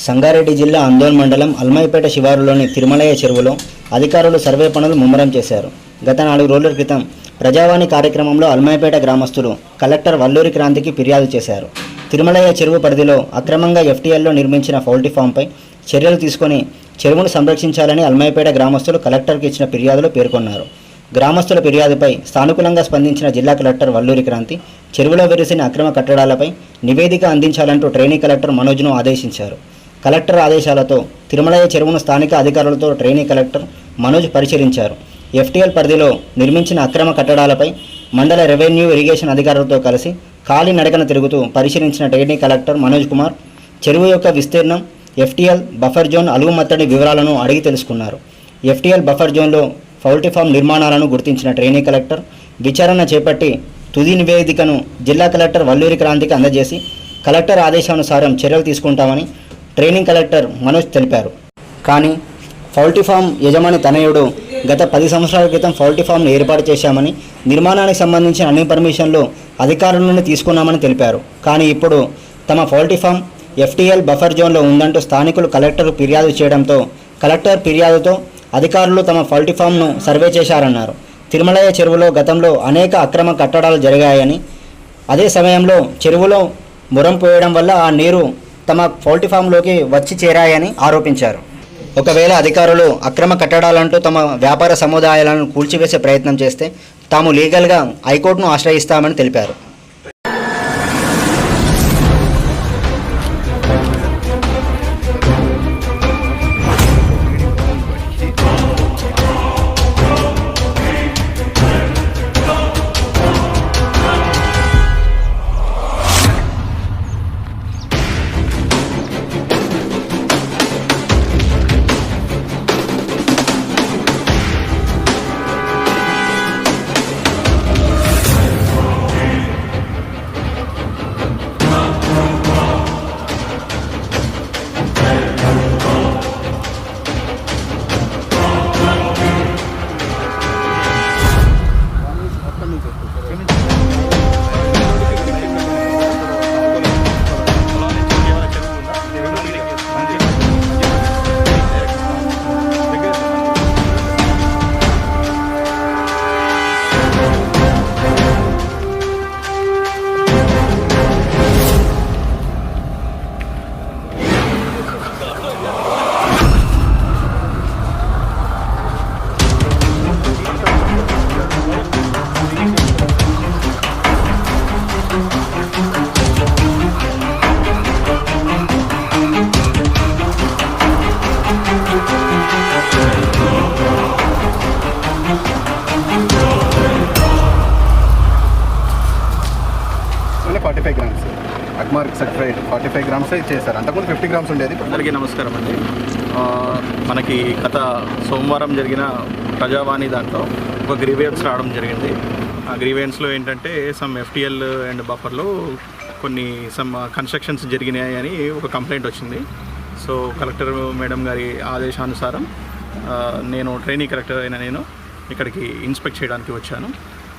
సంగారెడ్డి జిల్లా అందోల్ మండలం అల్మాయిపేట శివారులోని తిరుమలయ్య చెరువులో అధికారులు సర్వే పనులు ముమ్మరం చేశారు. గత 4 రోజుల క్రితం ప్రజావాణి కార్యక్రమంలో అల్మాయిపేట గ్రామస్తులు కలెక్టర్ వల్లూరి క్రాంతికి ఫిర్యాదు చేశారు. తిరుమలయ్య చెరువు పరిధిలో అక్రమంగా FTLలో నిర్మించిన పౌల్ట్రీ ఫామ్పై చర్యలు తీసుకొని చెరువును సంరక్షించాలని అల్మాయిపేట గ్రామస్తులు కలెక్టర్కి ఇచ్చిన ఫిర్యాదులో పేర్కొన్నారు. గ్రామస్తుల ఫిర్యాదుపై సానుకూలంగా స్పందించిన జిల్లా కలెక్టర్ వల్లూరి క్రాంతి చెరువులో వెలిసిన అక్రమ కట్టడాలపై నివేదిక అందించాలంటూ ట్రైనీ కలెక్టర్ మనోజ్ను ఆదేశించారు. కలెక్టర్ ఆదేశాలతో తిరుమలయ్య చెరువును స్థానిక అధికారులతో ట్రైనీ కలెక్టర్ మనోజ్ పరిశీలించారు. FTL పరిధిలో నిర్మించిన అక్రమ కట్టడాలపై మండల రెవెన్యూ ఇరిగేషన్ అధికారులతో కలిసి ఖాళీ నడకన తిరుగుతూ పరిశీలించిన ట్రైనీ కలెక్టర్ మనోజ్ కుమార్ చెరువు యొక్క విస్తీర్ణం, FTL బఫర్ జోన్ అలుగుమత్తడి వివరాలను అడిగి తెలుసుకున్నారు. FTL బఫర్ జోన్లో పౌల్ట్రీ ఫామ్ నిర్మాణాలను గుర్తించిన ట్రైనీ కలెక్టర్ విచారణ చేపట్టి తుది నివేదికను జిల్లా కలెక్టర్ వల్లూరి క్రాంతికి అందజేసి కలెక్టర్ ఆదేశానుసారం చర్యలు తీసుకుంటామని ట్రైనింగ్ కలెక్టర్ మనోజ్ తెలిపారు. కానీ పౌల్ట్రీ ఫామ్ యజమాని తనయుడు గత 10 సంవత్సరాల క్రితం పౌల్ట్రీ ఫామ్ను ఏర్పాటు చేశామని, నిర్మాణానికి సంబంధించిన అన్ని పర్మిషన్లు అధికారుల నుండి తీసుకున్నామని తెలిపారు. కానీ ఇప్పుడు తమ పౌల్ట్రీ ఫామ్ FTL బఫర్ జోన్లో ఉందంటూ స్థానికులు కలెక్టర్ ఫిర్యాదు చేయడంతో కలెక్టర్ ఫిర్యాదుతో అధికారులు తమ పౌల్ట్రీ ఫామ్ను సర్వే చేశారన్నారు. తిరుమలయ్య చెరువులో గతంలో అనేక అక్రమ కట్టడాలు జరిగాయని, అదే సమయంలో చెరువులో మురం పోయడం వల్ల ఆ నీరు తమ పౌల్ట్రీ ఫామ్లోకి వచ్చి చేరాయని ఆరోపించారు. ఒకవేళ అధికారులు అక్రమ కట్టడాలంటూ తమ వ్యాపార సముదాయాలను కూల్చివేసే ప్రయత్నం చేస్తే తాము లీగల్గా హైకోర్టును ఆశ్రయిస్తామని తెలిపారు. అక్మార్క్ సర్టిఫైడ్ 45 గ్రామ్స్ చేశారు. అంతకుముందు 50 గ్రామ్స్ ఉండేది. అందరికీ నమస్కారం అండి. మనకి గత సోమవారం జరిగిన ప్రజావాణి దాంట్లో ఒక గ్రీవెన్స్ రావడం జరిగింది. ఆ గ్రీవెన్స్లో ఏంటంటే సమ్ FTL అండ్ బఫర్లో కొన్ని కన్స్ట్రక్షన్స్ జరిగినాయి అని ఒక కంప్లైంట్ వచ్చింది. సో కలెక్టర్ మేడం గారి ఆదేశానుసారం నేను ట్రైనీ కలెక్టర్ అయిన నేను ఇక్కడికి ఇన్స్పెక్ట్ చేయడానికి వచ్చాను.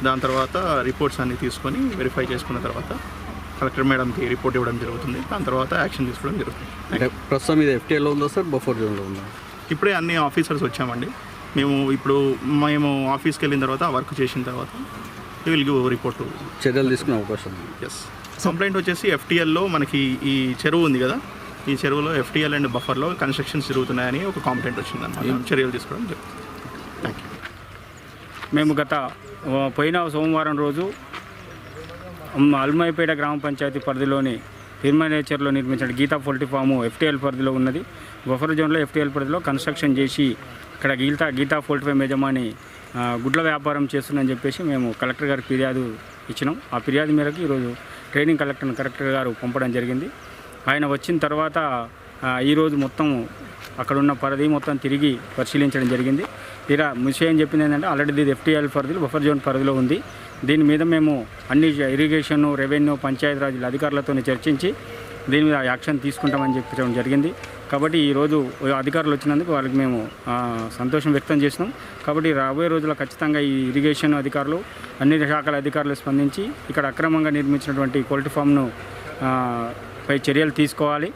దాని తర్వాత రిపోర్ట్స్ అన్నీ తీసుకొని వెరిఫై చేసుకున్న తర్వాత కలెక్టర్ మేడంకి రిపోర్ట్ ఇవ్వడం జరుగుతుంది. దాని తర్వాత యాక్షన్ తీసుకోవడం జరుగుతుంది. అంటే ప్రస్తుతం ఇది FTLలో ఉందా సార్, బఫర్ జోన్లో ఉందా? ఇప్పుడే అన్ని ఆఫీసర్స్ వచ్చామండి. మేము ఆఫీస్కి వెళ్ళిన తర్వాత వర్క్ చేసిన తర్వాత విల్ గివ్ రిపోర్ట్. చర్యలు తీసుకునే అవకాశం. ఎస్. కంప్లైంట్ వచ్చేసి FTLలో మనకి ఈ చెరువు ఉంది కదా, ఈ చెరువులో FTL అండ్ బఫర్లో కన్స్ట్రక్షన్స్ జరుగుతున్నాయని ఒక కంప్లైంట్ వచ్చిందన్నమాట. చర్యలు తీసుకోవడం జరుగుతుంది. Thank you. మేము గత పోయిన సోమవారం రోజు అల్మాయిపేట గ్రామ పంచాయతీ పరిధిలోని తిరుమలయ్య నిర్మించిన గీతా పౌల్ట్రీ ఫాము FTL పరిధిలో ఉన్నది. బఫర్ జోన్లో FTL పరిధిలో కన్స్ట్రక్షన్ చేసి ఇక్కడ గీతా పౌల్ట్రీ ఫామ్ యజమాని గుడ్ల వ్యాపారం చేస్తుందని చెప్పేసి మేము కలెక్టర్ గారికి ఫిర్యాదు ఇచ్చినాం. ఆ ఫిర్యాదు మేరకు ఈరోజు ట్రైనింగ్ కలెక్టర్ గారు పంపడం జరిగింది. ఆయన వచ్చిన తర్వాత ఈరోజు మొత్తం అక్కడున్న పరిధి మొత్తం తిరిగి పరిశీలించడం జరిగింది. విషయం చెప్పింది ఏంటంటే ఆల్రెడీ ఇది FTL పరిధిలో బఫర్ జోన్ పరిధిలో ఉంది. దీని మీద మేము అన్ని ఇరిగేషన్, రెవెన్యూ, పంచాయతీరాజ్ అధికారులతో చర్చించి దీని మీద యాక్షన్ తీసుకుంటామని చెప్పడం జరిగింది. కాబట్టి ఈరోజు అధికారులు వచ్చినందుకు వాళ్ళకి మేము సంతోషం వ్యక్తం చేసినాం. కాబట్టి రాబోయే రోజుల్లో ఖచ్చితంగా ఈ ఇరిగేషన్ అధికారులు, అన్ని శాఖల అధికారులు స్పందించి ఇక్కడ అక్రమంగా నిర్మించినటువంటి పౌల్ట్రీ ఫామ్ను పై చర్యలు తీసుకోవాలి.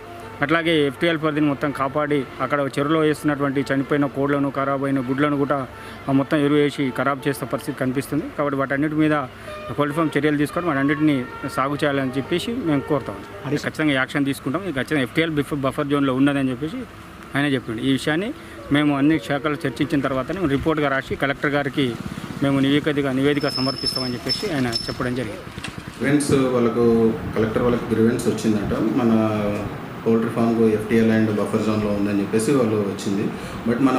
అట్లాగే ఎఫ్టీఎల్ పరిధిని మొత్తం కాపాడి అక్కడ చెరువులో వేస్తున్నటువంటి చనిపోయిన కోళ్లను ఖరాబ్ అయిన గుడ్లను కూడా మొత్తం ఎరువు వేసి ఖరాబ్ చేసే పరిస్థితి కనిపిస్తుంది. కాబట్టి వాటన్నిటి మీద పౌల్ట్రీ ఫామ్ చర్యలు తీసుకొని వాటన్నిటిని సాగు చేయాలని చెప్పేసి మేము కోరుతాం. అది ఖచ్చితంగా యాక్షన్ తీసుకుంటాం. ఇది ఖచ్చితంగా ఎఫ్టీఎల్ బఫర్ జోన్లో ఉన్నదని చెప్పేసి ఆయన చెప్పిండు. ఈ విషయాన్ని మేము అన్ని శాఖలు చర్చించిన తర్వాతనే రిపోర్ట్గా రాసి కలెక్టర్ గారికి మేము నివేదిక సమర్పిస్తామని చెప్పేసి ఆయన చెప్పడం జరిగింది. గ్రివెన్స్ వాళ్ళకు కలెక్టర్ వాళ్ళకి గ్రివెన్స్ వచ్చిందంట, మన పౌల్ట్రీ ఫామ్కు ఎఫ్టీఎల్ అండ్ బఫర్ జోన్లో ఉందని చెప్పేసి వాళ్ళు వచ్చింది. బట్ మన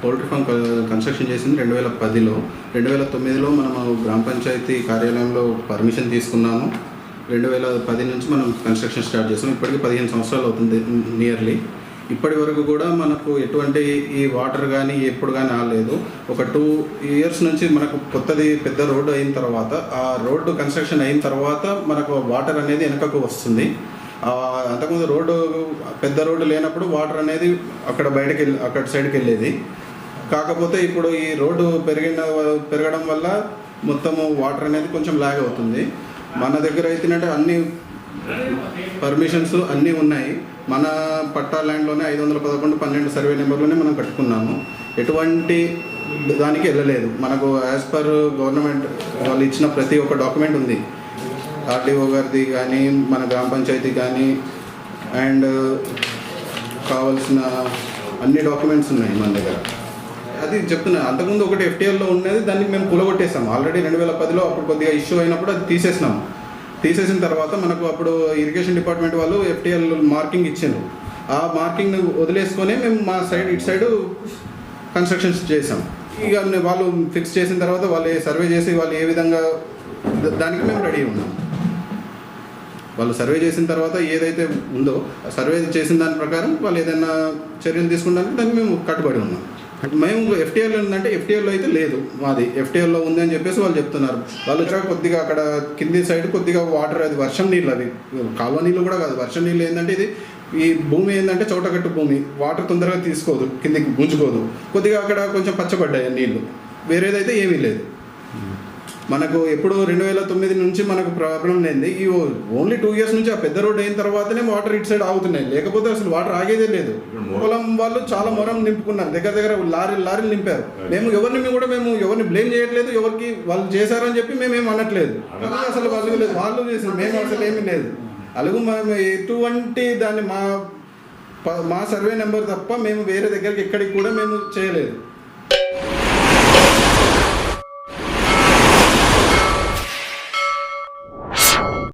పౌల్ట్రీ ఫామ్ కన్స్ట్రక్షన్ చేసింది 2010లో. 2009లో మనము గ్రామ పంచాయతీ కార్యాలయంలో పర్మిషన్ తీసుకున్నాము. 2010 నుంచి మనం కన్స్ట్రక్షన్ స్టార్ట్ చేసాం. ఇప్పటికీ 15 సంవత్సరాలు అవుతుంది నియర్లీ. ఇప్పటి వరకు కూడా మనకు ఎటువంటి ఈ వాటర్ కానీ ఎప్పుడు కానీ రాలేదు. ఒక 2 years నుంచి మనకు కొత్తది పెద్ద రోడ్డు అయిన తర్వాత, ఆ రోడ్డు కన్స్ట్రక్షన్ అయిన తర్వాత మనకు వాటర్ అనేది వెనకకు వస్తుంది. అంతకుముందు పెద్ద రోడ్డు లేనప్పుడు వాటర్ అనేది అక్కడ సైడ్కి వెళ్ళేది. కాకపోతే ఇప్పుడు ఈ రోడ్డు పెరగడం వల్ల మొత్తము వాటర్ అనేది కొంచెం లాగ్ అవుతుంది. మన దగ్గర అయితేనంటే అన్ని పర్మిషన్స్ అన్నీ ఉన్నాయి. మన పట్టా ల్యాండ్లోనే 511 12 సర్వే నెంబర్లోనే మనం కట్టుకున్నాము. ఎటువంటి దానికి వెళ్ళలేదు. మనకు యాజ్ పర్ గవర్నమెంట్ వాళ్ళు ఇచ్చిన ప్రతి ఒక్క డాక్యుమెంట్ ఉంది. ఆర్డీఓ గారిది కానీ, మన గ్రామ పంచాయతీ కానీ, అండ్ కావాల్సిన అన్ని డాక్యుమెంట్స్ ఉన్నాయి మన దగ్గర. అది చెప్తున్నా, అంతకుముందు ఒకటి ఎఫ్టీఎల్లో ఉన్నది, దాన్ని మేము కూలగొట్టేసాము ఆల్రెడీ 2010లో. అప్పుడు కొద్దిగా ఇష్యూ అయినప్పుడు అది తీసేసిన తర్వాత మనకు అప్పుడు ఇరిగేషన్ డిపార్ట్మెంట్ వాళ్ళు ఎఫ్టీఎల్ మార్కింగ్ ఇచ్చారు. ఆ మార్కింగ్ని వదిలేసుకొని మేము మా ఇటు సైడు కన్స్ట్రక్షన్స్ చేసాం. ఇక వాళ్ళు ఫిక్స్ చేసిన తర్వాత వాళ్ళు సర్వే చేసి వాళ్ళు ఏ విధంగా దానికి మేము రెడీ ఉన్నాం. వాళ్ళు సర్వే చేసిన తర్వాత ఏదైతే ఉందో సర్వే చేసిన దాని ప్రకారం వాళ్ళు ఏదైనా చర్యలు తీసుకుంటానికి దానికి మేము కట్టుబడి ఉన్నాం. మేము ఎఫ్టీఎల్ ఉందంటే ఎఫ్టీఎల్లో అయితే లేదు, మాది ఎఫ్టీఎల్లో ఉంది అని చెప్పేసి వాళ్ళు చెప్తున్నారు. వాళ్ళు వచ్చాక కొద్దిగా అక్కడ కింది సైడ్ కొద్దిగా వాటర్, అది వర్షం నీళ్ళు, అవి కాలువ నీళ్ళు కూడా కాదు, వర్షం నీళ్ళు. ఏంటంటే ఇది ఈ భూమి ఏంటంటే చౌటగట్టు భూమి, వాటర్ తొందరగా తీసుకోదు, కిందికి గుంజుకోదు. కొద్దిగా అక్కడ కొంచెం పచ్చబడ్డాయి నీళ్ళు, వేరేదైతే ఏమీ లేదు. మనకు ఎప్పుడు 2009 నుంచి మనకు ప్రాబ్లం లేనిది ఈ ఓన్లీ 2 years నుంచి ఆ పెద్ద రోడ్ అయిన తర్వాతనే వాటర్ ఇటు సైడ్ ఆగుతున్నాయి. లేకపోతే అసలు వాటర్ ఆగేదే లేదు. పొలం వాళ్ళు చాలా మొరం నింపుకున్నారు, దగ్గర లారీలు నింపారు. మేము ఎవరిని బ్లేమ్ చేయట్లేదు, ఎవరికి వాళ్ళు చేశారని చెప్పి మేమేం అనట్లేదు. అసలు వాళ్ళు చేసారు, మేము అసలు ఏమీ లేదు. అలాగే మేము ఎటువంటి దాన్ని మా సర్వే నెంబర్ తప్ప మేము వేరే దగ్గరికి ఎక్కడికి కూడా మేము చేయలేదు.